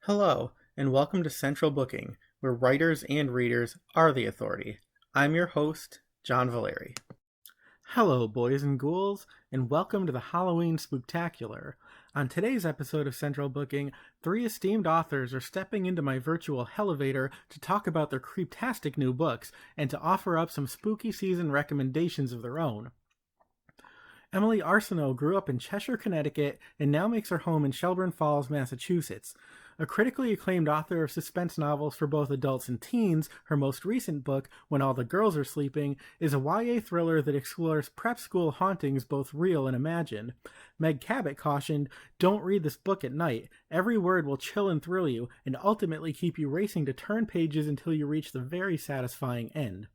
Hello, and welcome to Central Booking, where writers and readers are the authority. I'm your host, John Valeri. Hello, boys and ghouls, and welcome to the Halloween Spooktacular. On today's episode of Central Booking, three esteemed authors are stepping into my virtual elevator to talk about their creeptastic new books and to offer up some spooky season recommendations of their own. Emily Arsenault grew up in Cheshire, Connecticut, and now makes her home in Shelburne Falls, Massachusetts. A critically acclaimed author of suspense novels for both adults and teens, her most recent book, When All the Girls Are Sleeping, is a YA thriller that explores prep school hauntings both real and imagined. Meg Cabot cautioned, "Don't read this book at night. Every word will chill and thrill you, and ultimately keep you racing to turn pages until you reach the very satisfying end."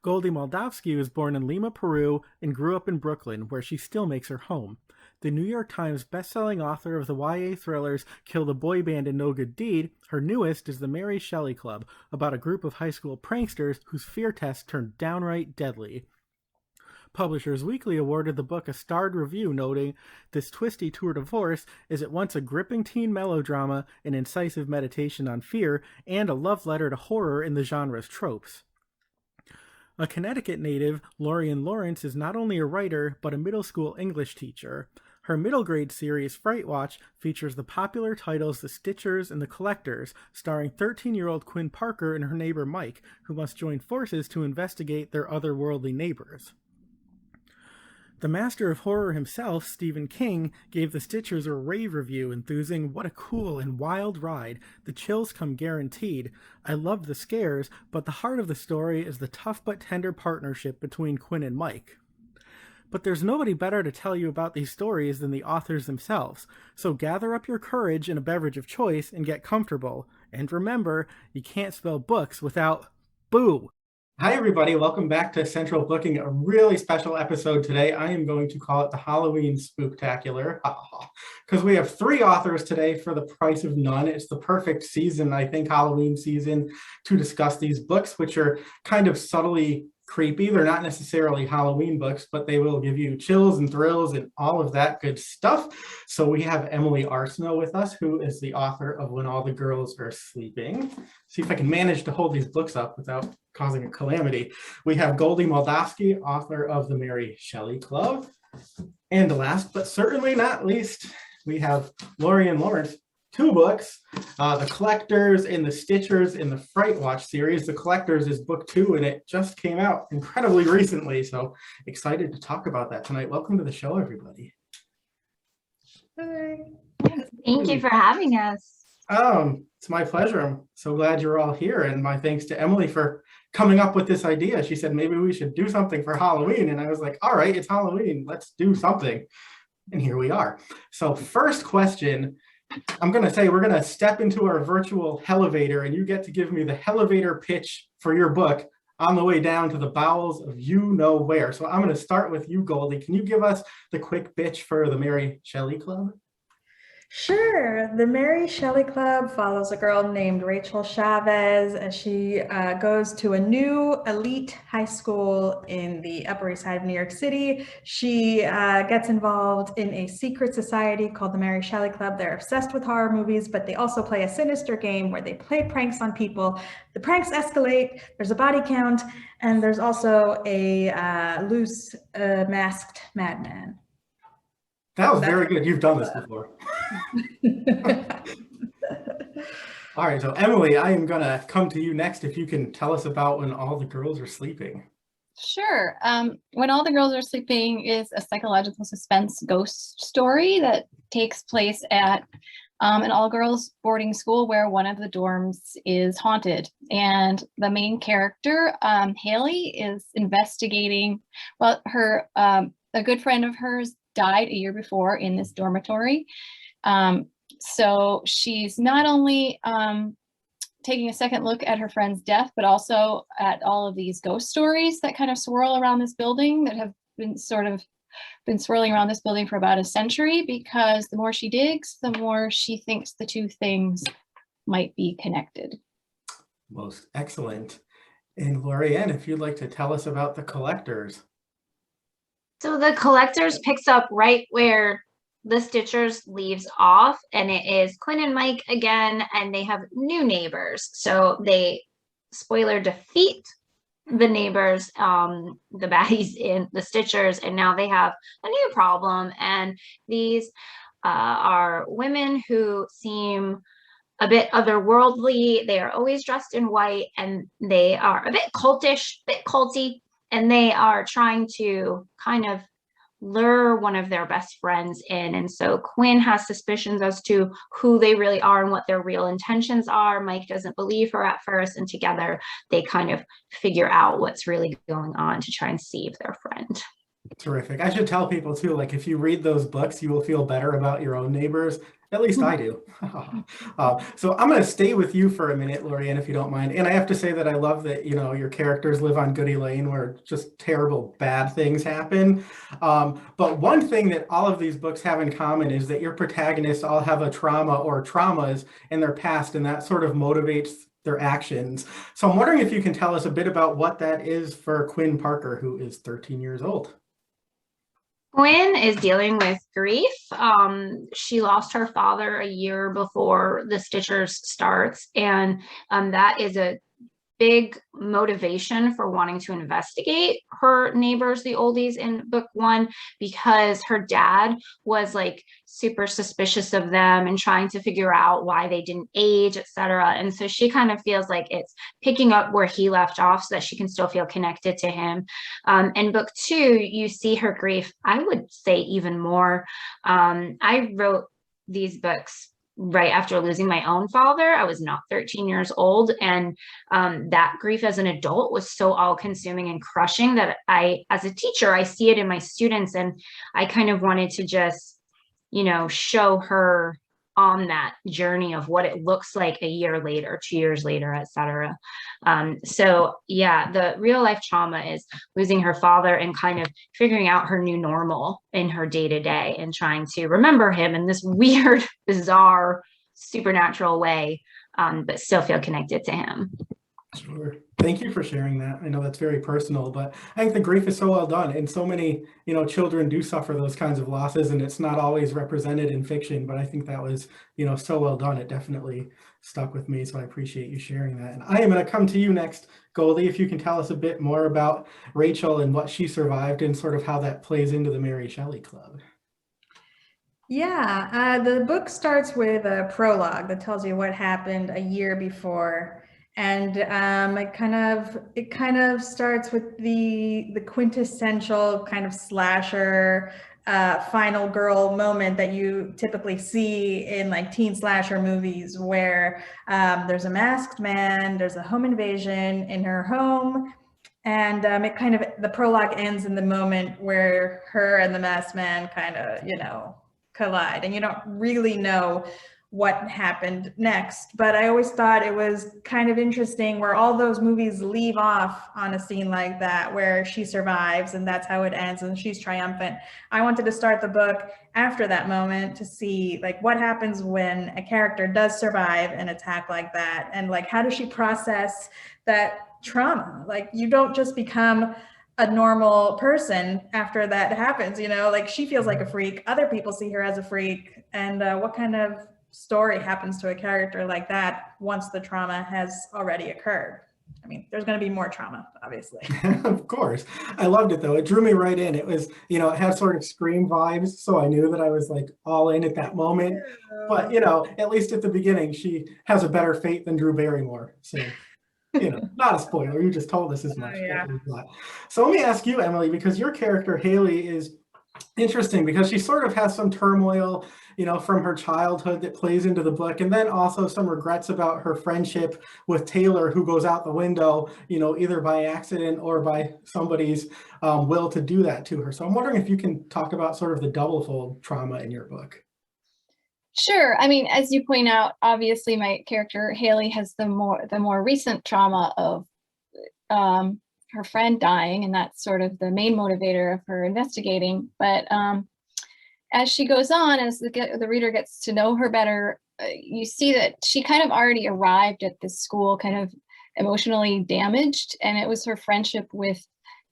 Goldie Maldovsky was born in Lima, Peru, and grew up in Brooklyn, where she still makes her home. The New York Times bestselling author of the YA thrillers Kill the Boy Band and No Good Deed, her newest is the Mary Shelley Club, about a group of high school pranksters whose fear tests turned downright deadly. Publishers Weekly awarded the book a starred review, noting, "This twisty tour de force is at once a gripping teen melodrama, an incisive meditation on fear, and a love letter to horror in the genre's tropes." A Connecticut native, Lorien Lawrence is not only a writer, but a middle school English teacher. Her middle grade series, Fright Watch, features the popular titles The Stitchers and The Collectors, starring 13-year-old Quinn Parker and her neighbor Mike, who must join forces to investigate their otherworldly neighbors. The master of horror himself, Stephen King, gave The Stitchers a rave review, enthusing, "What a cool and wild ride. The chills come guaranteed. I loved the scares, but the heart of the story is the tough but tender partnership between Quinn and Mike." But there's nobody better to tell you about these stories than the authors themselves, so gather up your courage and a beverage of choice and get comfortable. And remember, you can't spell books without boo! Hi, everybody. Welcome back to Central Booking, a really special episode today. I am going to call it the Halloween Spooktacular, because we have three authors today for the price of none. It's the perfect season, I think, Halloween season, to discuss these books, which are kind of subtly creepy. They're not necessarily Halloween books, but they will give you chills and thrills and all of that good stuff. So we have Emily Arsenault with us, who is the author of When All the Girls Are Sleeping. See if I can manage to hold these books up without causing a calamity. We have Goldie Maldovsky, author of the Mary Shelley Club. And last but certainly not least, we have Lorien Lawrence, two books, The Collectors and The Stitchers in the Fright Watch series. The Collectors is book 2, and it just came out incredibly recently, so excited to talk about that tonight. Welcome to the show, everybody. Hey. Thank you for having us. It's my pleasure. I'm so glad you're all here, and my thanks to Emily for coming up with this idea. She said, maybe we should do something for Halloween, and I was like, all right, it's Halloween, let's do something. And here we are. So first question, I'm going to say we're going to step into our virtual elevator, and you get to give me the elevator pitch for your book on the way down to the bowels of you know where. So I'm going to start with you, Goldie. Can you give us the quick pitch for the Mary Shelley Club? Sure. The Mary Shelley Club follows a girl named Rachel Chavez as she goes to a new elite high school in the Upper East Side of New York City. She gets involved in a secret society called the Mary Shelley Club. They're obsessed with horror movies, but they also play a sinister game where they play pranks on people. The pranks escalate, there's a body count, and there's also a loose masked madman. That was very good. You've done this before. All right, so Emily, I am going to come to you next. If you can tell us about When All the Girls Are Sleeping. Sure. When All the Girls Are Sleeping is a psychological suspense ghost story that takes place at an all-girls boarding school where one of the dorms is haunted. And the main character, Haley, is investigating, well, her a good friend of hers died a year before in this dormitory. So she's not only taking a second look at her friend's death, but also at all of these ghost stories that kind of swirl around this building that have been swirling around this building for about a century, because the more she digs, the more she thinks the two things might be connected. Most excellent. And Lorien, if you'd like to tell us about The Collectors. So The Collectors picks up right where the Stitchers leaves off, and it is Quinn and Mike again, and they have new neighbors. So they, spoiler, defeat the neighbors, the baddies in the Stitchers, and now they have a new problem. And these are women who seem a bit otherworldly. They are always dressed in white, and they are a bit cultish, bit culty, and they are trying to kind of lure one of their best friends in. And so Quinn has suspicions as to who they really are and what their real intentions are. Mike doesn't believe her at first, and together they kind of figure out what's really going on to try and save their friend. Terrific. I should tell people too, like if you read those books, you will feel better about your own neighbors. At least I do. So I'm going to stay with you for a minute, Lorien, if you don't mind. And I have to say that I love that, you know, your characters live on Goody Lane where just terrible, bad things happen. But one thing that all of these books have in common is that your protagonists all have a trauma or traumas in their past, and that sort of motivates their actions. So I'm wondering if you can tell us a bit about what that is for Quinn Parker, who is 13 years old. Quinn is dealing with grief. She lost her father a year before the Stitchers starts, and that is a big motivation for wanting to investigate her neighbors, the oldies, in book one, because her dad was like super suspicious of them and trying to figure out why they didn't age, etc. And so she kind of feels like it's picking up where he left off so that she can still feel connected to him. In book two, you see her grief, I would say, even more. I wrote these books right after losing my own father. I was not 13 years old, and that grief as an adult was so all-consuming and crushing that I, as a teacher, I see it in my students, and I kind of wanted to just, you know, show her on that journey of what it looks like a year later, 2 years later, etc. So yeah, the real life trauma is losing her father and kind of figuring out her new normal in her day-to-day and trying to remember him in this weird, bizarre, supernatural way, but still feel connected to him. Sure. Thank you for sharing that. I know that's very personal, but I think the grief is so well done, and so many, you know, children do suffer those kinds of losses, and it's not always represented in fiction, but I think that was, you know, so well done. It definitely stuck with me, so I appreciate you sharing that. And I am going to come to you next, Goldie, if you can tell us a bit more about Rachel and what she survived and sort of how that plays into the Mary Shelley Club. Yeah, the book starts with a prologue that tells you what happened a year before. And it kind of starts with the quintessential kind of slasher final girl moment that you typically see in like teen slasher movies, where there's a masked man, there's a home invasion in her home, and the prologue ends in the moment where her and the masked man kind of, you know, collide, and you don't really know what happened next. But I always thought it was kind of interesting where all those movies leave off on a scene like that, where she survives and that's how it ends and she's triumphant. I wanted to start the book after that moment to see like what happens when a character does survive an attack like that, and like how does she process that trauma. Like, you don't just become a normal person after that happens, you know, like she feels like a freak, other people see her as a freak, and what kind of story happens to a character like that once the trauma has already occurred. I mean, there's going to be more trauma, obviously. Of course. I loved it, though. It drew me right in. It was, you know, it had sort of Scream vibes, so I knew that I was like all in at that moment. But, you know, at least at the beginning, she has a better fate than Drew Barrymore. So, you know, not a spoiler. You just told us as much. Yeah. So let me ask you, Emily, because your character, Haley, is interesting because she sort of has some turmoil, you know, from her childhood that plays into the book, and then also some regrets about her friendship with Taylor, who goes out the window, you know, either by accident or by somebody's will to do that to her. So I'm wondering if you can talk about sort of the double-fold trauma in your book. Sure. I mean, as you point out, obviously my character Haley has the more recent trauma of her friend dying, and that's sort of the main motivator of her investigating. But as she goes on, as the reader gets to know her better, you see that she kind of already arrived at this school kind of emotionally damaged, and it was her friendship with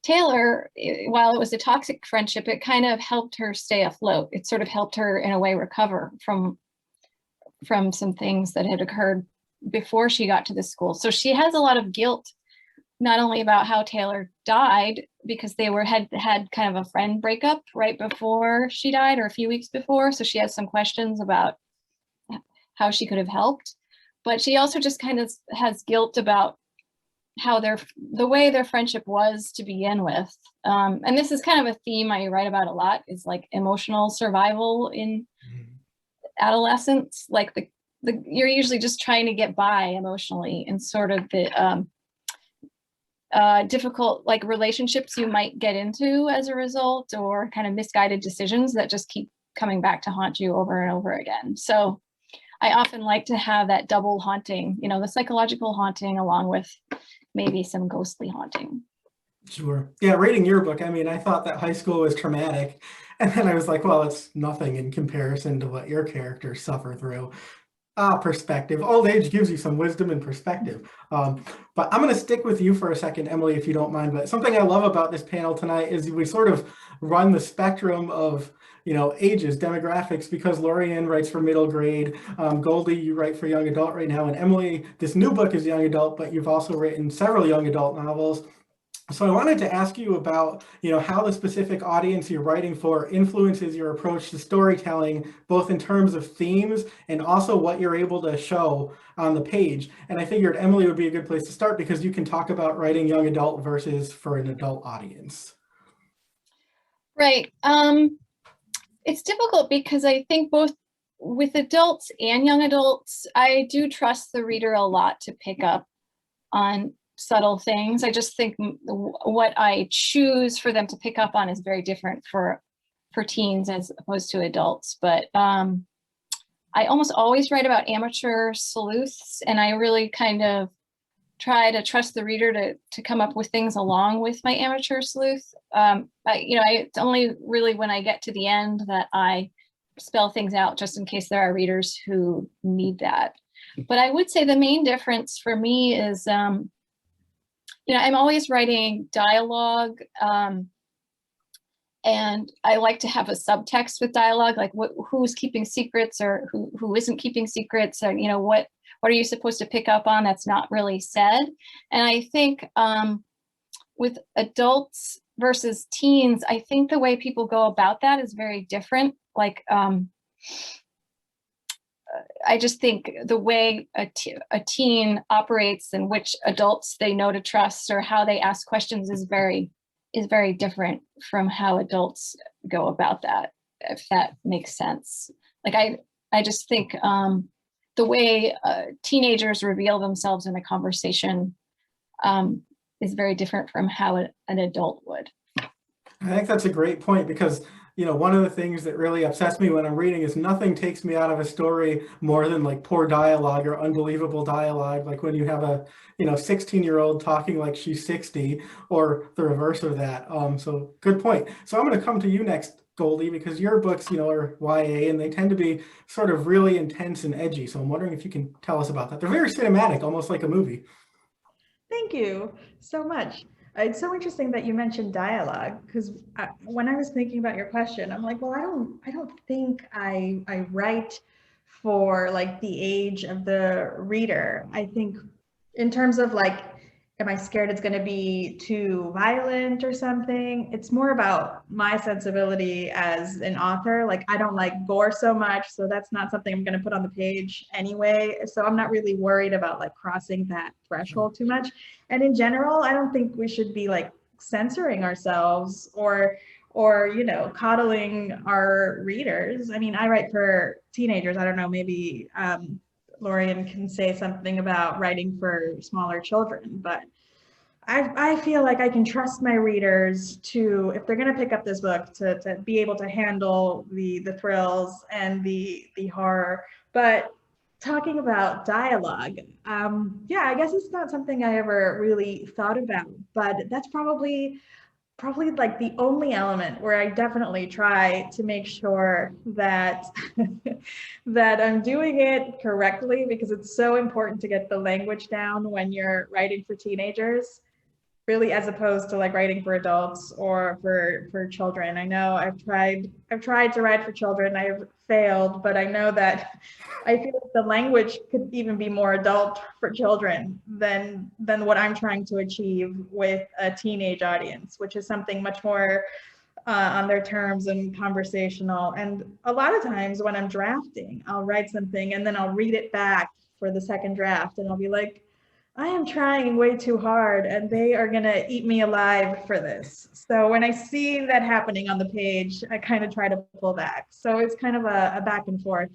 Taylor, while it was a toxic friendship, it kind of helped her stay afloat. It sort of helped her in a way recover from some things that had occurred before she got to the school. So she has a lot of guilt, not only about how Taylor died, because they had kind of a friend breakup right before she died, or a few weeks before. So she has some questions about how she could have helped, but she also just kind of has guilt about how the way their friendship was to begin with. And this is kind of a theme I write about a lot, is like emotional survival in adolescence. Like you're usually just trying to get by emotionally, and sort of the difficult like relationships you might get into as a result, or kind of misguided decisions that just keep coming back to haunt you over and over again. So I often like to have that double haunting, the psychological haunting along with maybe some ghostly haunting. Sure. Yeah, reading your book, I mean, I thought that high school was traumatic. And then I was like, well, it's nothing in comparison to what your characters suffer through. Perspective. Old age gives you some wisdom and perspective. But I'm going to stick with you for a second, Emily, if you don't mind. But something I love about this panel tonight is we sort of run the spectrum of ages, demographics, because Lorien writes for middle grade, Goldie, you write for young adult right now, and Emily, this new book is young adult, but you've also written several young adult novels. So I wanted to ask you about, how the specific audience you're writing for influences your approach to storytelling, both in terms of themes and also what you're able to show on the page. And I figured Emily would be a good place to start because you can talk about writing young adult versus for an adult audience. Right. It's difficult because I think both with adults and young adults, I do trust the reader a lot to pick up on subtle things. I just think what I choose for them to pick up on is very different for teens as opposed to adults. But I almost always write about amateur sleuths, and I really kind of try to trust the reader to come up with things along with my amateur sleuth. It's only really when I get to the end that I spell things out, just in case there are readers who need that. But I would say the main difference for me is, I'm always writing dialogue, and I like to have a subtext with dialogue, like who's keeping secrets, or who isn't keeping secrets, or what are you supposed to pick up on that's not really said. And I think with adults versus teens, I think the way people go about that is very different. Like I just think the way a teen operates and which adults they know to trust or how they ask questions is very different from how adults go about that, if that makes sense. Like I just think the way teenagers reveal themselves in a conversation is very different from how an adult would. I think that's a great point because, one of the things that really upsets me when I'm reading is nothing takes me out of a story more than like poor dialogue or unbelievable dialogue. Like when you have a, 16-year-old talking like she's 60 or the reverse of that. So good point. So I'm going to come to you next, Goldie, because your books, are YA and they tend to be sort of really intense and edgy. So I'm wondering if you can tell us about that. They're very cinematic, almost like a movie. Thank you so much. It's so interesting that you mentioned dialogue, because when I was thinking about your question, I'm like, well, I don't think I write for like the age of the reader. I think in terms of like, am I scared it's going to be too violent or something? It's more about my sensibility as an author. Like I don't like gore so much, so that's not something I'm going to put on the page anyway. So I'm not really worried about like crossing that threshold too much. And in general, I don't think we should be like censoring ourselves or coddling our readers. I mean, I write for teenagers. I don't know, maybe Lorien can say something about writing for smaller children, but I feel like I can trust my readers to, if they're going to pick up this book, to be able to handle the thrills and the horror. But talking about dialogue, I guess it's not something I ever really thought about, but that's probably like the only element where I definitely try to make sure that that I'm doing it correctly, because it's so important to get the language down when you're writing for teenagers. really as opposed to like writing for adults or for children. I know I've tried to write for children. I've failed, but I know that I feel like the language could even be more adult for children than what I'm trying to achieve with a teenage audience, which is something much more on their terms and conversational. And a lot of times when I'm drafting, I'll write something and then I'll read it back for the second draft, and I'll be like, I am trying way too hard and they are going to eat me alive for this. So when I see that happening on the page, I kind of try to pull back. So it's kind of a back and forth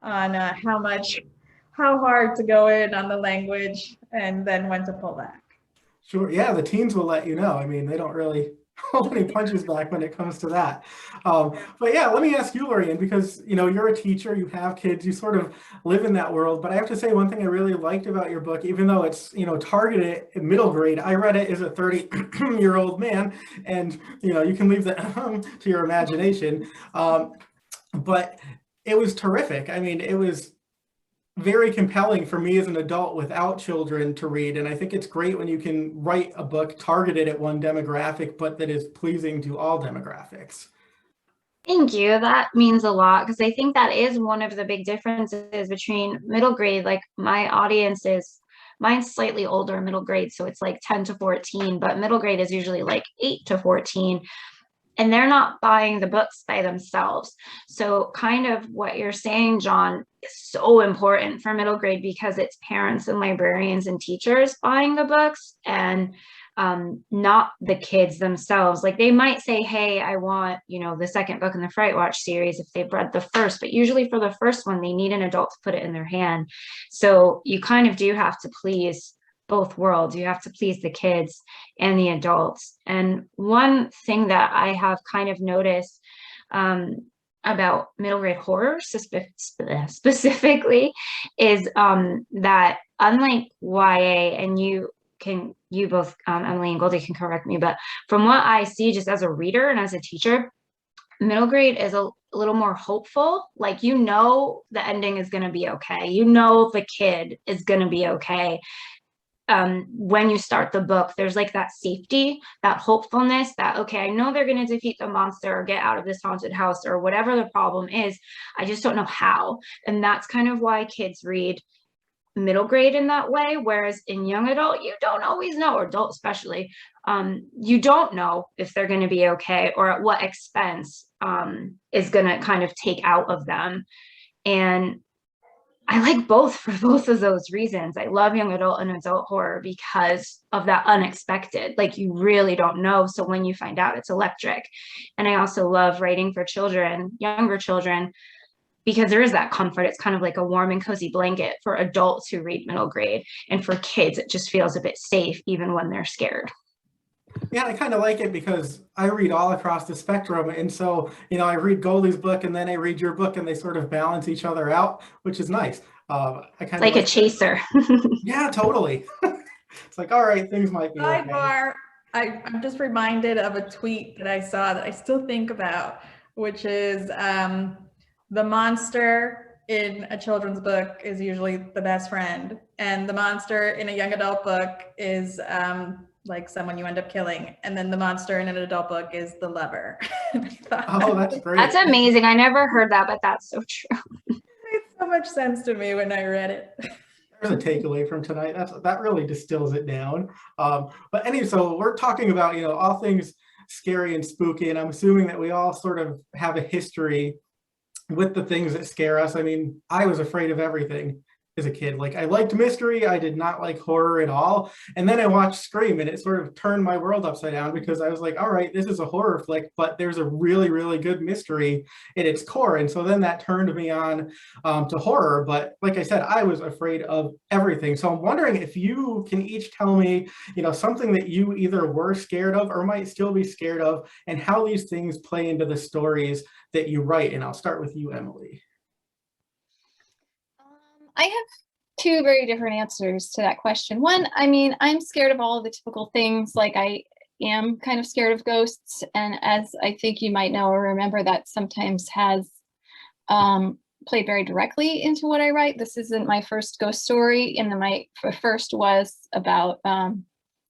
on how hard to go in on the language and then when to pull back. Sure. Yeah, the teens will let you know. I mean, they don't really hold any punches back when it comes to that. But yeah, let me ask you, Lorien, because you're a teacher, you have kids, you sort of live in that world. But I have to say, one thing I really liked about your book, even though it's targeted at middle grade, I read it as a 30-year-old man, and you can leave that to your imagination. But it was terrific. I mean, it was very compelling for me as an adult without children to read. And I think it's great when you can write a book targeted at one demographic, but that is pleasing to all demographics. Thank you. That means a lot, because I think that is one of the big differences between middle grade. Like my audience mine's slightly older middle grade, so it's like 10 to 14, but middle grade is usually like 8 to 14. And they're not buying the books by themselves. So kind of what you're saying, John, is so important for middle grade, because it's parents and librarians and teachers buying the books, and not the kids themselves. Like they might say, hey, I want, the second book in the Fright Watch series if they've read the first, but usually for the first one, they need an adult to put it in their hand. So you kind of do have to please both worlds. You have to please the kids and the adults. And one thing that I have kind of noticed about middle grade horror specifically is that unlike YA, and you both, Emily and Goldie, can correct me, but from what I see just as a reader and as a teacher, middle grade is a little more hopeful. Like, the ending is going to be okay. The kid is going to be okay. When you start the book, there's like that safety, that hopefulness that, okay, I know they're going to defeat the monster or get out of this haunted house or whatever the problem is. I just don't know how. And that's kind of why kids read middle grade in that way. Whereas in young adult, you don't always know, or adult especially, you don't know if they're going to be okay or at what expense is going to kind of take out of them. And I like both for both of those reasons. I love young adult and adult horror because of that unexpected, like you really don't know. So when you find out, it's electric. And I also love writing for children, younger children, because there is that comfort. It's kind of like a warm and cozy blanket for adults who read middle grade. And for kids, it just feels a bit safe, even when they're scared. Yeah, I kind of like it because I read all across the spectrum. And so, I read Goldie's book and then I read your book, and they sort of balance each other out, which is nice. I kind of like a chaser. Yeah, totally. It's like, all right, things might be okay. Sidebar, I'm just reminded of a tweet that I saw that I still think about, which is the monster in a children's book is usually the best friend, and the monster in a young adult book is like someone you end up killing, and then the monster in an adult book is the lover. Oh, that's great. That's amazing. I never heard that, but that's so true. It made so much sense to me when I read it. There's a takeaway from tonight. That really distills it down. But anyway, so we're talking about all things scary and spooky, and I'm assuming that we all sort of have a history with the things that scare us. I mean, I was afraid of everything as a kid. Like, I liked mystery, I did not like horror at all. And then I watched Scream, and it sort of turned my world upside down, because I was like, all right, this is a horror flick, but there's a really, really good mystery at its core. And so then that turned me on to horror. But like I said, I was afraid of everything. So I'm wondering if you can each tell me, something that you either were scared of or might still be scared of, and how these things play into the stories that you write. And I'll start with you, Emily. I have two very different answers to that question. One, I mean, I'm scared of all of the typical things. Like, I am kind of scared of ghosts. And as I think you might know or remember, that sometimes has played very directly into what I write. This isn't my first ghost story. And my first was about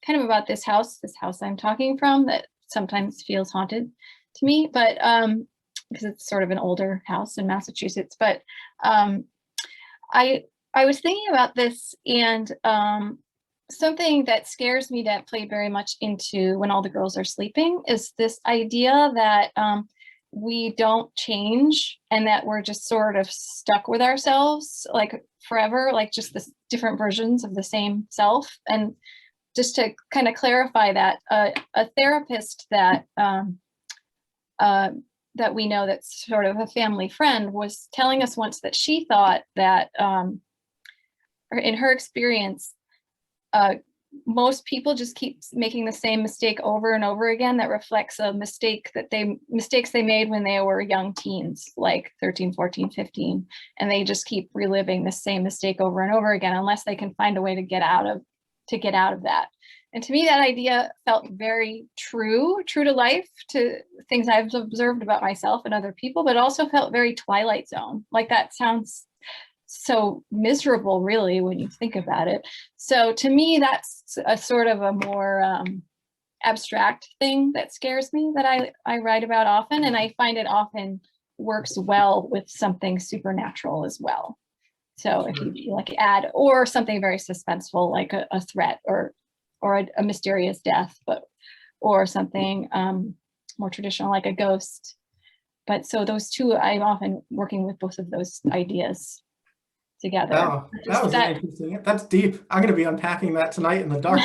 kind of about this house I'm talking from that sometimes feels haunted to me, but because it's sort of an older house in Massachusetts. But I was thinking about this, and something that scares me that played very much into When All the Girls Are Sleeping is this idea that we don't change and that we're just sort of stuck with ourselves like forever, like just this different versions of the same self. And just to kind of clarify that, a therapist that that we know that's sort of a family friend was telling us once that she thought that in her experience, most people just keep making the same mistake over and over again that reflects a mistakes they made when they were young teens, like 13, 14, 15, and they just keep reliving the same mistake over and over again unless they can find a way to get out of that. And to me, that idea felt very true to life, to things I've observed about myself and other people, but also felt very Twilight Zone. Like, that sounds so miserable, really, when you think about it. So to me, that's a sort of a more abstract thing that scares me, that I write about often, and I find it often works well with something supernatural as well. So if you like add, or something very suspenseful, like a threat or a mysterious death, or something more traditional, like a ghost. But so those two, I'm often working with both of those ideas together. Wow, that was interesting. That's deep. I'm going to be unpacking that tonight in the dark.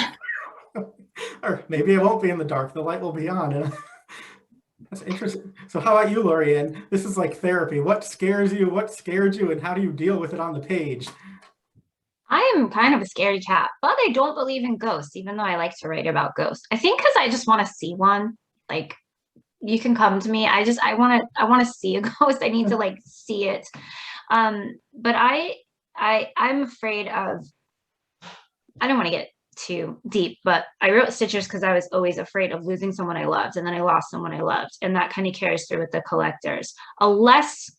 Or maybe it won't be in the dark. The light will be on. That's interesting. So how about you, Lorien? This is like therapy. What scares you? What scared you? And how do you deal with it on the page? I am kind of a scaredy cat, but I don't believe in ghosts, even though I like to write about ghosts. I think because I just want to see one. Like, you can come to me. I want to see a ghost. I need to like see it. But I'm afraid of, I don't want to get too deep, but I wrote Stitchers because I was always afraid of losing someone I loved, and then I lost someone I loved. And that kind of carries through with the collectors. A less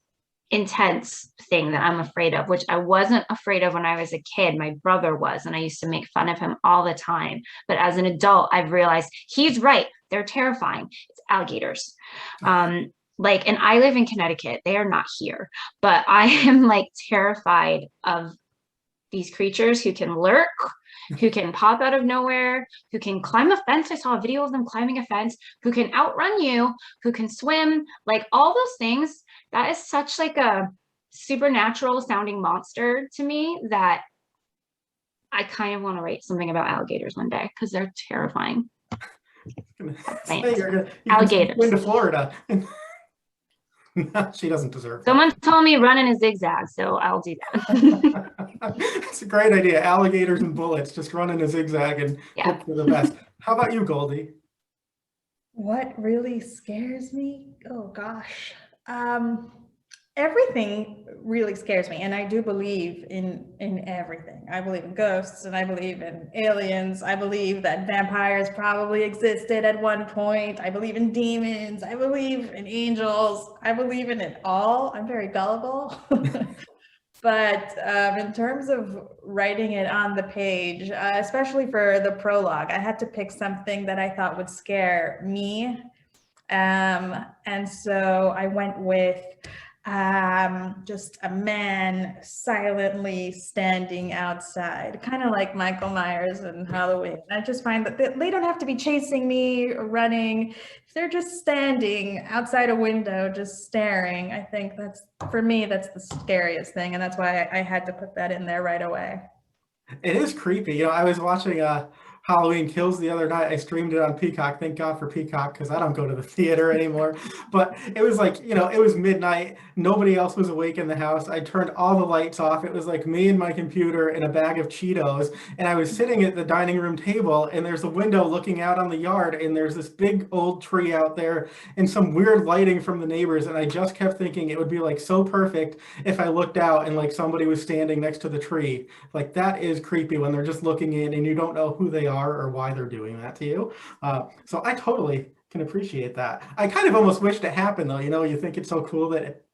intense thing that I'm afraid of, which I wasn't afraid of when I was a kid. My brother was, and I used to make fun of him all the time. But as an adult, I've realized he's right. They're terrifying. It's alligators. Like, and I live in Connecticut. They are not here, but I am like terrified of these creatures who can lurk, who can pop out of nowhere, who can climb a fence. I saw a video of them climbing a fence, who can outrun you, who can swim, like all those things. That is such like a supernatural sounding monster to me that I kind of want to write something about alligators one day because they're terrifying. Alligators. Going to Florida. She doesn't deserve that. Someone told me run in a zigzag, so I'll do that. It's a great idea. Alligators and bullets, just run in a zigzag and hope for the best. How about you, Goldie? What really scares me? Oh gosh. Everything really scares me, and I do believe in everything. I believe in ghosts, and I believe in aliens. I believe that vampires probably existed at one point. I believe in demons. I believe in angels. I believe in it all. I'm very gullible. But in terms of writing it on the page, especially for the prologue, I had to pick something that I thought would scare me. And so I went with just a man silently standing outside, kind of like Michael Myers in Halloween. I just find that they don't have to be chasing me or running. If they're just standing outside a window, just staring, I think that's, for me, that's the scariest thing. And that's why I had to put that in there right away. It is creepy. You know, I was watching Halloween Kills the other night. I streamed it on Peacock. Thank God for Peacock, because I don't go to the theater anymore. But it was like, you know, it was midnight. Nobody else was awake in the house. I turned all the lights off. It was like me and my computer and a bag of Cheetos. And I was sitting at the dining room table, and there's a window looking out on the yard, and there's this big old tree out there and some weird lighting from the neighbors. And I just kept thinking it would be like so perfect if I looked out and like somebody was standing next to the tree. Like, that is creepy when they're just looking in and you don't know who they are or why they're doing that to you. So I totally can appreciate that. I kind of almost wished it happened, though. You know, you think it's so cool that it,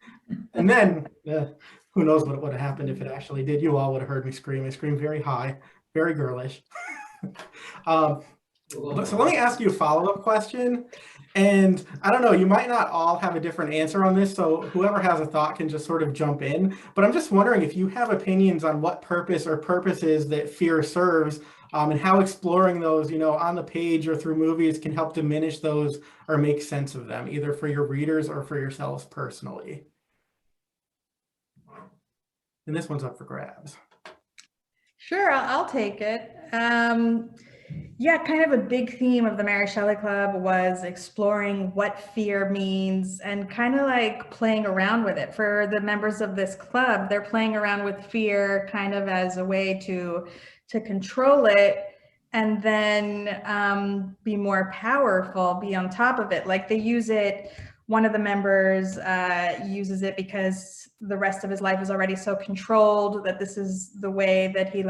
and then who knows what would have happened if it actually did. You all would have heard me scream. I screamed very high, very girlish. So let me ask you a follow-up question. And I don't know, you might not all have a different answer on this, so whoever has a thought can just sort of jump in. But I'm just wondering if you have opinions on what purpose or purposes that fear serves, and how exploring those, on the page or through movies can help diminish those or make sense of them, either for your readers or for yourselves personally. And this one's up for grabs. Sure, I'll take it. Yeah, kind of a big theme of the Mary Shelley Club was exploring what fear means and kind of like playing around with it. For the members of this club, they're playing around with fear kind of as a way to control it and then be more powerful, be on top of it. Like they use it, one of the members uses it because the rest of his life is already so controlled that this is the way that he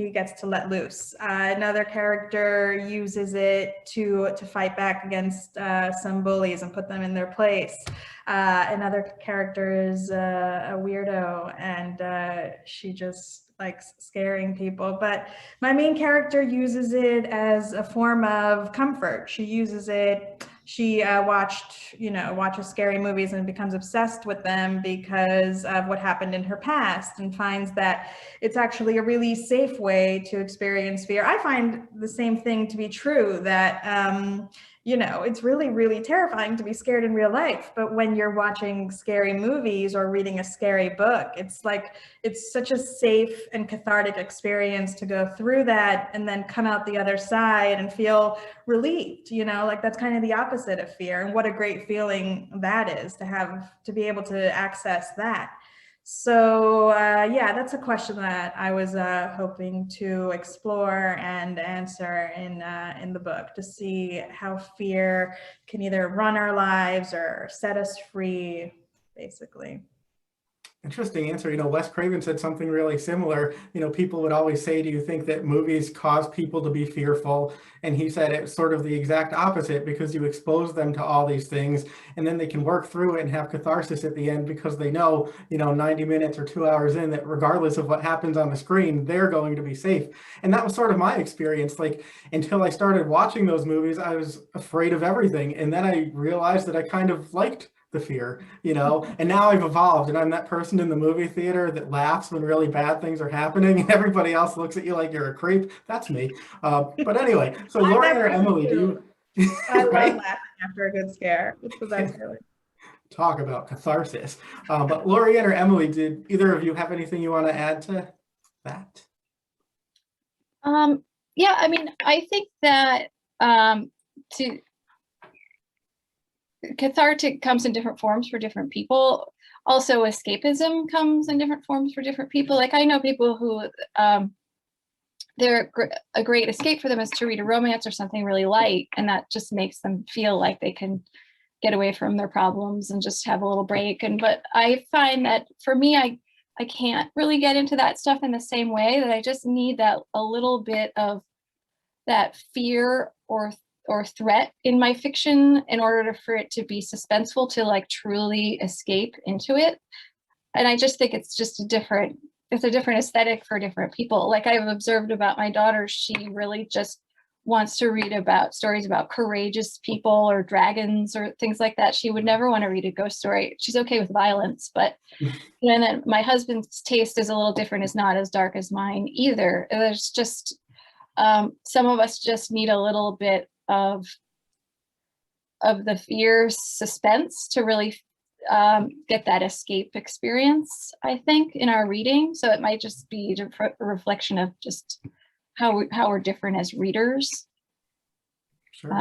gets to let loose. Another character uses it to fight back against some bullies and put them in their place. Another character is a weirdo, and she just likes scaring people. But my main character uses it as a form of comfort. She uses it. She watches scary movies and becomes obsessed with them because of what happened in her past, and finds that it's actually a really safe way to experience fear. I find the same thing to be true, that it's really, really terrifying to be scared in real life. But when you're watching scary movies or reading a scary book, it's such a safe and cathartic experience to go through that and then come out the other side and feel relieved. That's kind of the opposite of fear. And what a great feeling that is, to be able to access that. So yeah, that's a question that I was hoping to explore and answer in the book, to see how fear can either run our lives or set us free, basically. Interesting answer. Wes Craven said something really similar. People would always say, do you think that movies cause people to be fearful? And he said it's sort of the exact opposite, because you expose them to all these things and then they can work through it and have catharsis at the end, because they know, 90 minutes or 2 hours in, that regardless of what happens on the screen, they're going to be safe. And that was sort of my experience. Like, until I started watching those movies, I was afraid of everything. And then I realized that I kind of liked the fear, and now I've evolved, and I'm that person in the movie theater that laughs when really bad things are happening and everybody else looks at you like you're a creep. That's me. But anyway, so Lorien or Emily, do you? I love laughing after a good scare. It's the best feeling. Talk about catharsis. But Lorien or Emily, did either of you have anything you want to add to that? Yeah, I think that cathartic comes in different forms for different people. Also, escapism comes in different forms for different people. Like, I know people who a great escape for them is to read a romance or something really light, and that just makes them feel like they can get away from their problems and just have a little break. But I find that for me, I can't really get into that stuff in the same way, that I just need that a little bit of that fear or threat in my fiction in order for it to be suspenseful, to like truly escape into it. And I just think it's a different aesthetic for different people. Like, I've observed about my daughter, she really just wants to read about stories about courageous people or dragons or things like that. She would never want to read a ghost story. She's okay with violence, but and then my husband's taste is a little different, is not as dark as mine either. There's just some of us just need a little bit of the fear suspense to really get that escape experience, I think, in our reading. So it might just be a reflection of just how we're different as readers. Sure.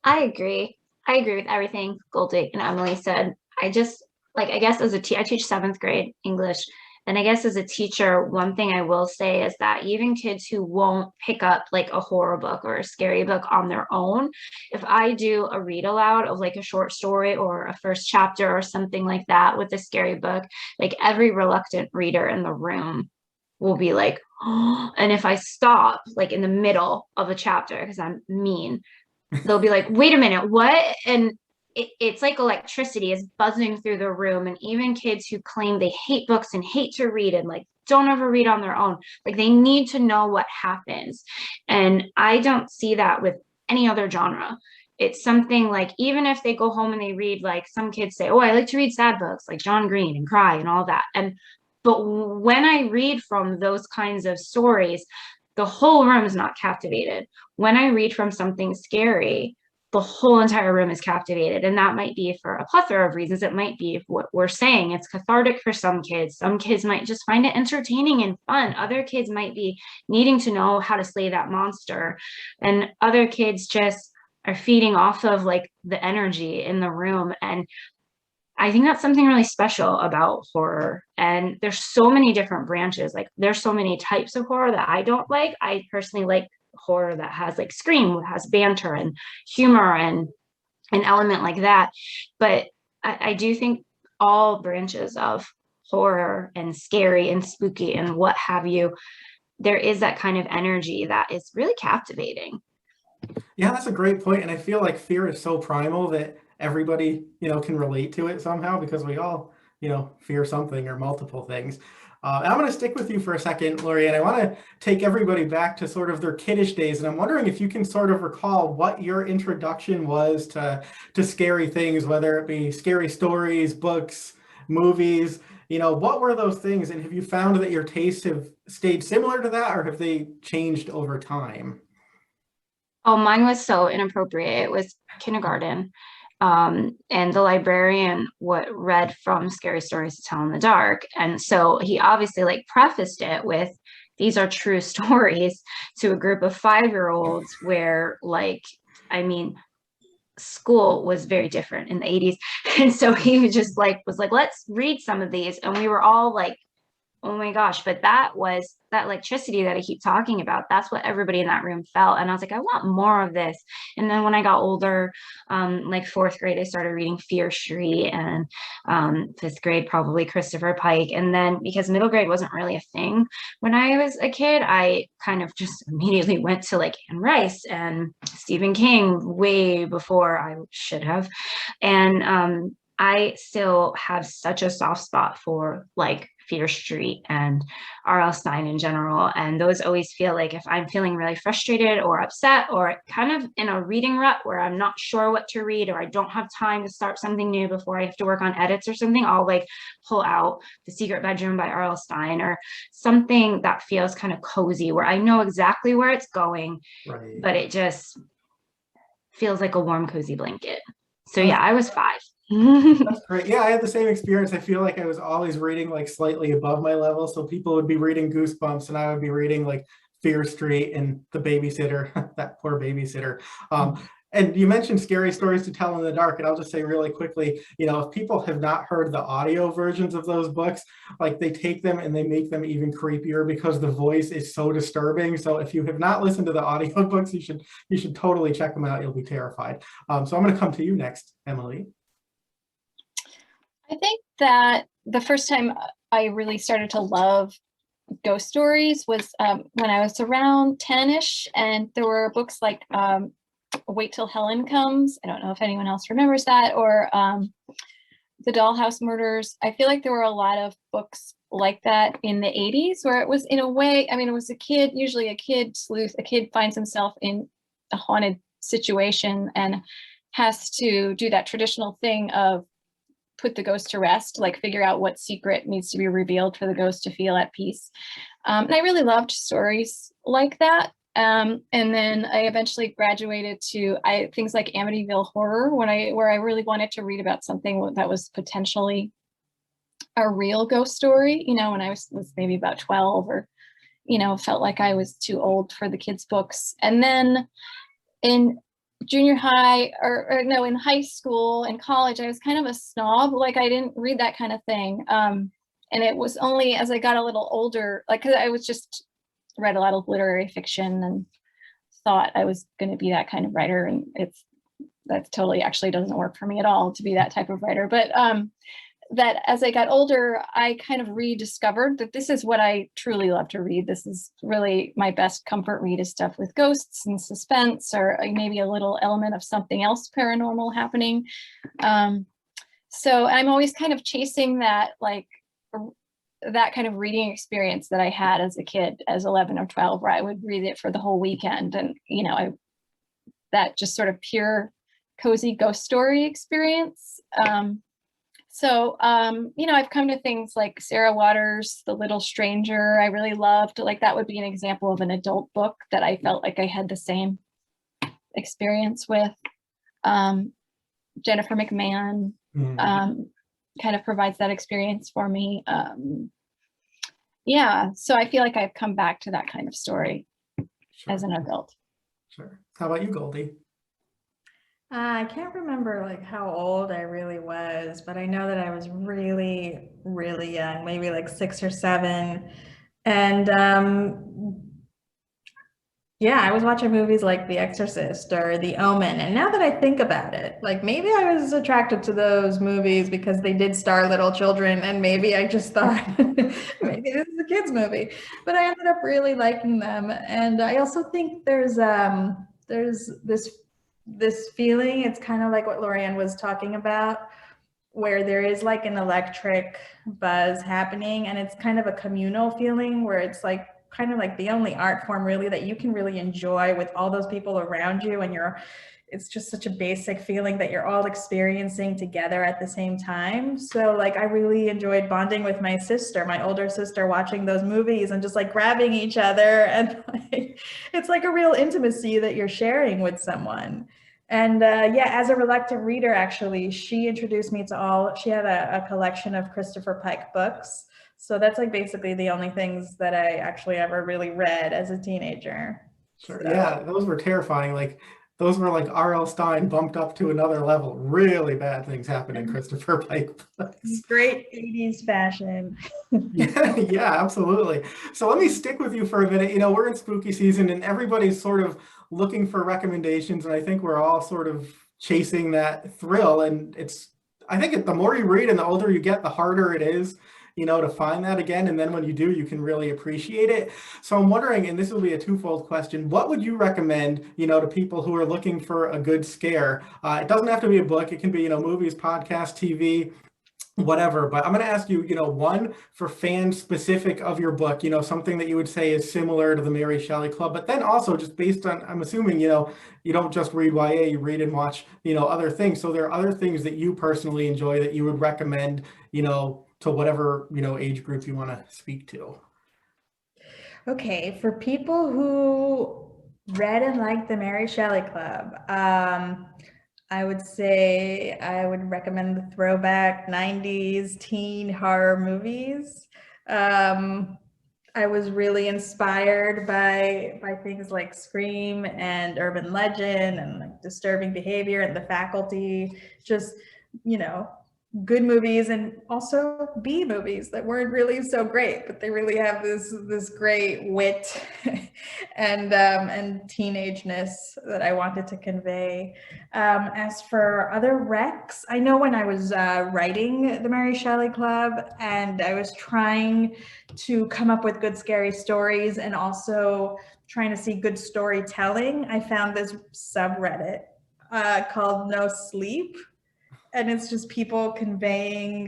I agree with everything Goldie and Emily said. I guess as I teach 7th grade English. And I guess as a teacher, one thing I will say is that even kids who won't pick up like a horror book or a scary book on their own, if I do a read aloud of like a short story or a first chapter or something like that with a scary book, like every reluctant reader in the room will be like, oh, and if I stop like in the middle of a chapter, because I'm mean, they'll be like, wait a minute, what? And it's like electricity is buzzing through the room. And even kids who claim they hate books and hate to read and like don't ever read on their own. Like, they need to know what happens. And I don't see that with any other genre. It's something like, even if they go home and they read, like some kids say, oh, I like to read sad books like John Green and cry and all that. But when I read from those kinds of stories, the whole room is not captivated. When I read from something scary, the whole entire room is captivated. And that might be for a plethora of reasons. It might be what we're saying. It's cathartic for some kids. Some kids might just find it entertaining and fun. Other kids might be needing to know how to slay that monster. And other kids just are feeding off of like the energy in the room. And I think that's something really special about horror. And there's so many different branches. Like, there's so many types of horror that I don't like. I personally like horror that has like scream, has banter and humor and an element like that. But I do think all branches of horror and scary and spooky and what have you, there is that kind of energy that is really captivating. Yeah, that's a great point. And I feel like fear is so primal that everybody, can relate to it somehow, because we all, fear something or multiple things. And I'm going to stick with you for a second, Lorien. I want to take everybody back to sort of their kiddish days. And I'm wondering if you can sort of recall what your introduction was to scary things, whether it be scary stories, books, movies. What were those things? And have you found that your tastes have stayed similar to that, or have they changed over time? Oh, mine was so inappropriate. It was kindergarten. And the librarian read from Scary Stories to Tell in the Dark. And so he obviously like prefaced it with, these are true stories, to a group of 5-year-olds where, like, I mean, school was very different in the 80s. And so he was just like, let's read some of these. And we were all like, oh my gosh. But that was that electricity that I keep talking about. That's what everybody in that room felt. And I was like, I want more of this. And then when I got older, like 4th grade, I started reading Fear Street, and 5th grade, probably Christopher Pike. And then, because middle grade wasn't really a thing when I was a kid, I kind of just immediately went to like Anne Rice and Stephen King way before I should have. And I still have such a soft spot for like Fear Street and R.L. Stein in general. And those always feel like, if I'm feeling really frustrated or upset or kind of in a reading rut where I'm not sure what to read, or I don't have time to start something new before I have to work on edits or something, I'll like pull out The Secret Bedroom by R.L. Stein, or something that feels kind of cozy, where I know exactly where it's going, right, but it just feels like a warm, cozy blanket. So yeah, I was 5. That's great. Yeah, I had the same experience. I feel like I was always reading like slightly above my level. So people would be reading Goosebumps and I would be reading like Fear Street and The Babysitter, that poor babysitter. And you mentioned Scary Stories to Tell in the Dark, and I'll just say really quickly, if people have not heard the audio versions of those books, like, they take them and they make them even creepier because the voice is so disturbing. So if you have not listened to the audio books, you should totally check them out. You'll be terrified. So I'm going to come to you next, Emily. I think that the first time I really started to love ghost stories was when I was around 10-ish, and there were books like Wait Till Helen Comes. I don't know if anyone else remembers that, or The Dollhouse Murders. I feel like there were a lot of books like that in the 80s, where it was, in a way, I mean, it was a kid, usually a kid sleuth. A kid finds himself in a haunted situation and has to do that traditional thing of put the ghost to rest, like figure out what secret needs to be revealed for the ghost to feel at peace. And I really loved stories like that. And then I eventually graduated to things like Amityville Horror, where I really wanted to read about something that was potentially a real ghost story, when I was maybe about 12, or, felt like I was too old for the kids' books. And then in junior high, or no, in high school and college, I was kind of a snob. Like, I didn't read that kind of thing. And it was only as I got a little older, like, 'cause I was just read a lot of literary fiction and thought I was going to be that kind of writer. And that totally actually doesn't work for me at all to be that type of writer. But that as I got older, I kind of rediscovered that this is what I truly love to read. This is really my best comfort read, is stuff with ghosts and suspense, or maybe a little element of something else paranormal happening. So I'm always kind of chasing that, like, that kind of reading experience that I had as a kid, as 11 or 12, where I would read it for the whole weekend. And, that just sort of pure cozy ghost story experience. I've come to things like Sarah Waters' The Little Stranger. I really loved, like, that would be an example of an adult book that I felt like I had the same experience with. Jennifer McMahon kind of provides that experience for me. So I feel like I've come back to that kind of story as an adult. Sure. How about you, Goldie? I can't remember like how old I really was, but I know that I was really, really young, maybe like 6 or 7. And I was watching movies like The Exorcist or The Omen. And now that I think about it, like maybe I was attracted to those movies because they did star little children, and maybe I just thought maybe this is a kid's movie. But I ended up really liking them. And I also think there's this feeling, it's kind of like what Lorien was talking about, where there is like an electric buzz happening, and it's kind of a communal feeling where it's like kind of like the only art form really that you can really enjoy with all those people around you, and it's just such a basic feeling that you're all experiencing together at the same time. So like I really enjoyed bonding with my older sister, watching those movies and just like grabbing each other, and like, it's like a real intimacy that you're sharing with someone. And as a reluctant reader, actually, she introduced me to she had a collection of Christopher Pike books. So that's like basically the only things that I actually ever really read as a teenager. Sure. So. Yeah, those were terrifying. Like those were like R.L. Stein bumped up to another level. Really bad things happened in Christopher Pike books. Great 80s fashion. Yeah, absolutely. So let me stick with you for a minute. We're in spooky season and everybody's sort of looking for recommendations, and I think we're all sort of chasing that thrill. And I think the more you read and the older you get, the harder it is to find that again. And then when you do, you can really appreciate it. So I'm wondering, and this will be a twofold question, what would you recommend, to people who are looking for a good scare? It doesn't have to be a book. It can be, movies, podcasts, TV, whatever. But I'm going to ask you, one for fans specific of your book, something that you would say is similar to the Mary Shelley Club, but then also just based on, I'm assuming, you don't just read YA, you read and watch, other things. So there are other things that you personally enjoy that you would recommend, to whatever, age group you want to speak to. Okay, for people who read and liked the Mary Shelley Club, I would say I would recommend the throwback 90s teen horror movies. I was really inspired by things like Scream and Urban Legend and like Disturbing Behavior and The Faculty, just, good movies, and also B movies that weren't really so great, but they really have this great wit and teenageness that I wanted to convey. As for other recs, I know when I was writing the Mary Shelley Club and I was trying to come up with good scary stories and also trying to see good storytelling, I found this subreddit called No Sleep. And it's just people conveying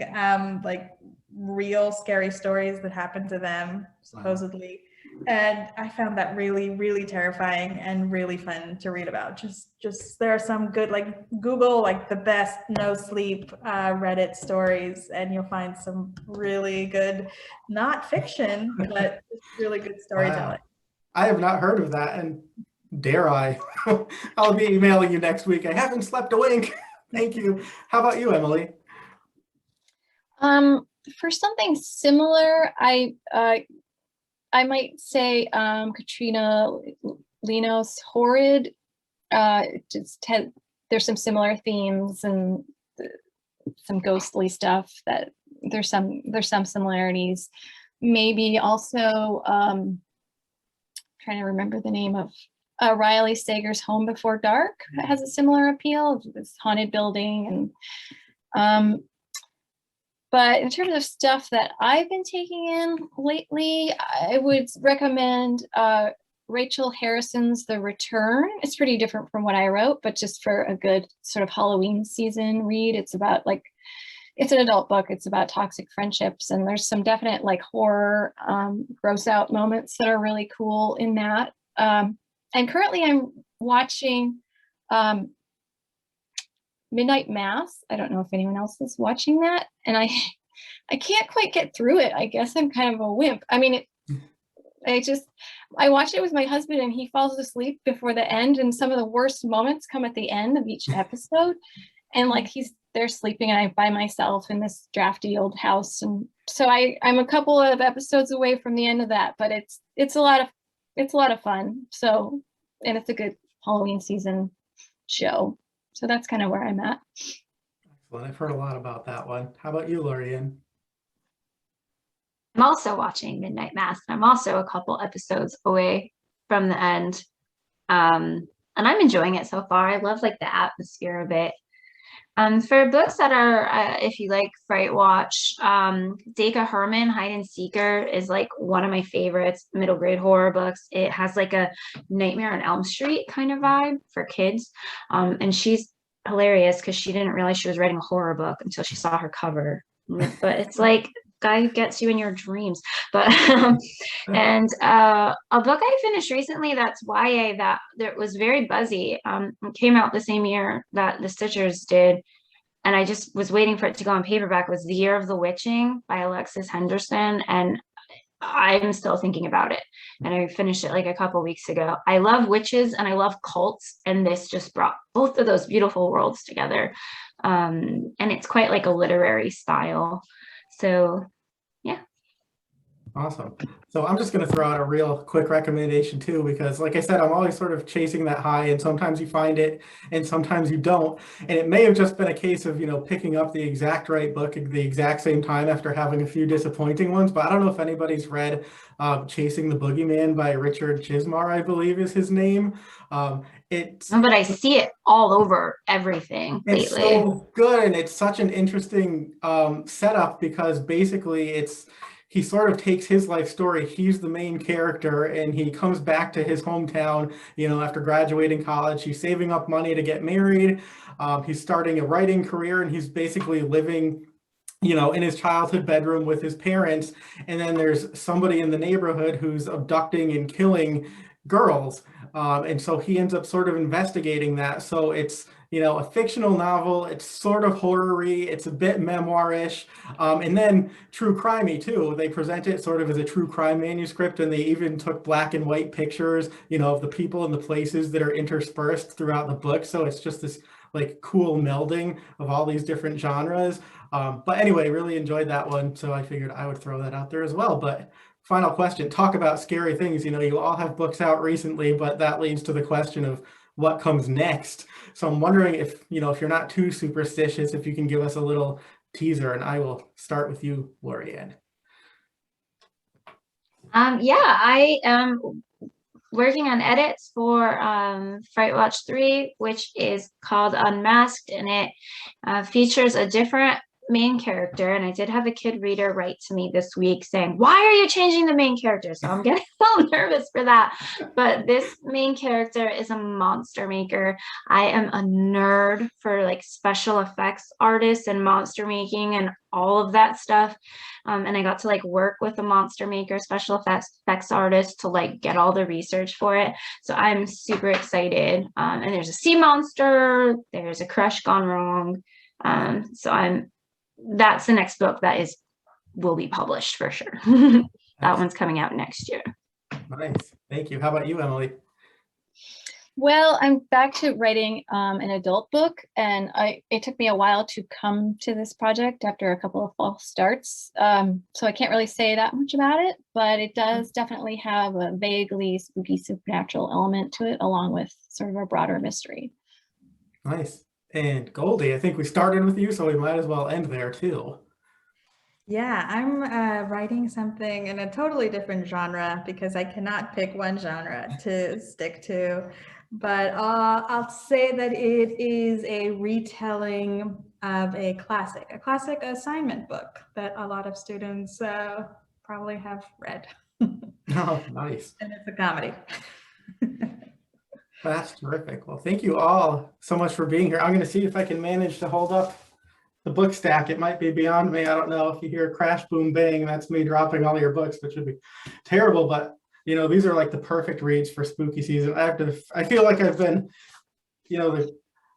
like real scary stories that happened to them, supposedly. Wow. And I found that really, really terrifying and really fun to read about. Just there are some good, like Google like the best no sleep Reddit stories, and you'll find some really good, not fiction, but really good storytelling. Wow. I have not heard of that, and dare I? I'll be emailing you next week. I haven't slept a wink. Thank you. How about you, Emily? For something similar, I might say Katrina Lino's Horrid. There's some similar themes and some ghostly stuff. That there's some similarities. Maybe also trying to remember the name of. Riley Sager's Home Before Dark has a similar appeal, this haunted building. And but in terms of stuff that I've been taking in lately, I would recommend Rachel Harrison's The Return. It's pretty different from what I wrote, but just for a good sort of Halloween season read. It's about it's an adult book. It's about toxic friendships, and there's some definite like horror, gross out moments that are really cool in that. And currently I'm watching Midnight Mass. I don't know if anyone else is watching that, and I can't quite get through it. I guess I'm kind of a wimp. I mean, I watched it with my husband, and he falls asleep before the end, and some of the worst moments come at the end of each episode, and like they're sleeping and I'm by myself in this drafty old house, and so I'm a couple of episodes away from the end of that, but it's a lot of fun. So, and it's a good Halloween season show. So that's kind of where I'm at. Excellent. I've heard a lot about that one. How about you, Lorien? I'm also watching Midnight Mass. I'm also a couple episodes away from the end. And I'm enjoying it so far. I love like the atmosphere of it. For books that are, if you like Fright Watch, Dacre Herman, Hide and Seeker is like one of my favorites, middle grade horror books. It has like a Nightmare on Elm Street kind of vibe for kids. And she's hilarious because she didn't realize she was writing a horror book until she saw her cover. But it's like guy who gets you in your dreams. But and a book I finished recently that's YA that was very buzzy, came out the same year that the Stitchers did, and I just was waiting for it to go on paperback, was The Year of the Witching by Alexis Henderson, and I'm still thinking about it, and I finished it like a couple weeks ago. I love witches and I love cults, and this just brought both of those beautiful worlds together, and it's quite like a literary style. So, yeah. Awesome. So I'm just going to throw out a real quick recommendation too, because like I said, I'm always sort of chasing that high, and sometimes you find it and sometimes you don't. And it may have just been a case of, picking up the exact right book at the exact same time after having a few disappointing ones. But I don't know if anybody's read Chasing the Boogeyman by Richard Chismar, I believe is his name. But I see it all over everything lately. It's so good, and it's such an interesting setup, because basically he sort of takes his life story. He's the main character, and he comes back to his hometown, after graduating college. He's saving up money to get married. He's starting a writing career, and he's basically living, in his childhood bedroom with his parents. And then there's somebody in the neighborhood who's abducting and killing girls. And so he ends up sort of investigating that. So it's, a fictional novel. It's sort of horror-y. It's a bit memoir-ish. And then true crime-y too. They present it sort of as a true crime manuscript, and they even took black and white pictures, of the people and the places that are interspersed throughout the book. So it's just this like cool melding of all these different genres. But anyway, really enjoyed that one. So I figured I would throw that out there as well. But final question, talk about scary things. You all have books out recently, but that leads to the question of what comes next. So I'm wondering if you're not too superstitious, if you can give us a little teaser, and I will start with you, Lorien. I am working on edits for Fright Watch 3, which is called Unmasked, and it features a different main character. And I did have a kid reader write to me this week saying, why are you changing the main character? So I'm getting a little nervous for that. But this main character is a monster maker. I am a nerd for like special effects artists and monster making and all of that stuff. And I got to like work with a monster maker, special effects artist, to like get all the research for it. So I'm super excited. And there's a sea monster, there's a crush gone wrong. So that's the next book that will be published for sure. That one's coming out next year. Nice. Thank you. How about you, Emily? Well, I'm back to writing an adult book, and it took me a while to come to this project after a couple of false starts. So I can't really say that much about it, but it does definitely have a vaguely spooky supernatural element to it, along with sort of a broader mystery. Nice. And Goldie, I think we started with you, so we might as well end there too. Yeah, I'm writing something in a totally different genre because I cannot pick one genre to stick to. But I'll say that it is a retelling of a classic assignment book that a lot of students probably have read. Oh, nice. And it's a comedy. That's terrific. Well, thank you all so much for being here. I'm going to see if I can manage to hold up the book stack. It might be beyond me. I don't know if you hear crash, boom, bang, that's me dropping all your books, which would be terrible. But these are like the perfect reads for spooky season. I feel like I've been,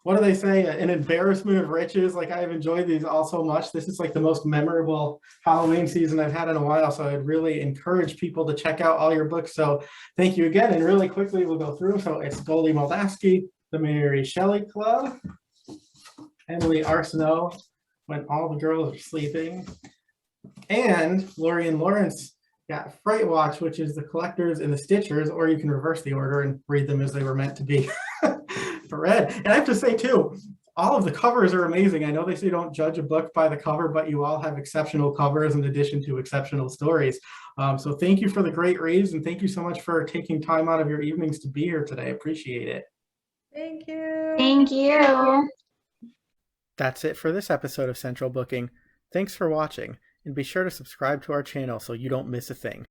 what do they say? An embarrassment of riches. Like I've enjoyed these all so much. This is like the most memorable Halloween season I've had in a while. So I'd really encourage people to check out all your books. So thank you again. And really quickly, we'll go through. So it's Goldie Moldavsky, the Mary Shelley Club, Emily Arsenault, When All the Girls Are Sleeping, and Lorien Lawrence got Fright Watch, which is the collectors and the stitchers, or you can reverse the order and read them as they were meant to be read. And I have to say too, all of the covers are amazing. I know they say don't judge a book by the cover, but you all have exceptional covers in addition to exceptional stories. So thank you for the great reads, and thank you so much for taking time out of your evenings to be here today. Appreciate it. Thank you. Thank you. That's it for this episode of Central Booking. Thanks for watching, and be sure to subscribe to our channel so you don't miss a thing.